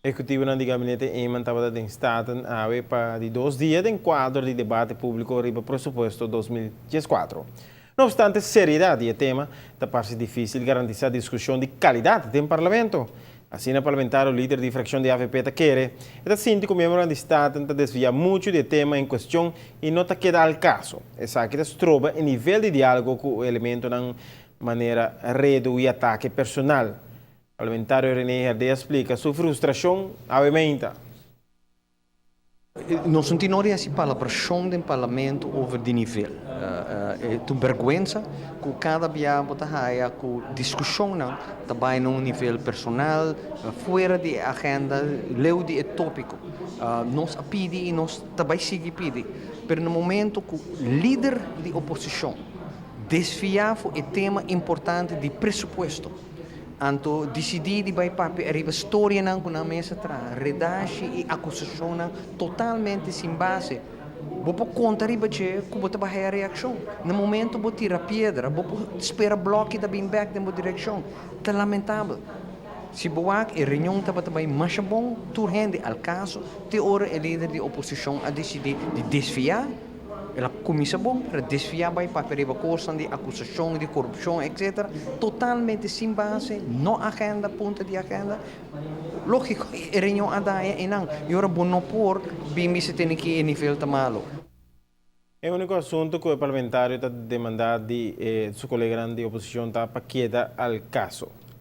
Executivo do gabinete Eman estava em Staten para de 2 dias em quadro de debate público sobre o pressuposto 2014. Não obstante a seriedade do tema, da parte difícil garantir a discussão de qualidade do parlamento. Assim, o parlamentar, o líder de fração de AVP, quer, e síndico membro de Staten desvia muito do tema em questão e não queda ao caso. Essa que se trova em nível de diálogo com o elemento de maneira redo e ataque personal. O parlamentário René Herde explica sua frustração aumenta. Nós continuamos a falar pressão do parlamento over de nível. É uma vergonha que cada dia bota com discussão também no nível personal, fora de agenda, leu de tópico. Nós pedimos e nós também seguimos pedindo. Mas no momento que o líder da oposição desviar o tema importante de pressuposto, anto decidi di vai papi arriva storia nan kuna mesa tra redashi e acusação nan totalmente sem base. Bopo conta riba che kubo ta bahaya reação. No momento bo tira pedra, bopo espera bloco da bem back dentro direção. Tá lamentável. Se boak e reunião tava também mais bom, tu rende al caso, te ora o líder de oposição a decidir de desviar. Ela começa bom para desviar para a coisa de acusação de corrupção, etc. Totalmente sem base, não agenda, ponta de agenda. Lógico, a reunião a dar e não. E ora bom não por, bem se tem que ir nível tamalo. É o único assunto que o parlamentário está demandando de sua colega de oposição para queda ao caso.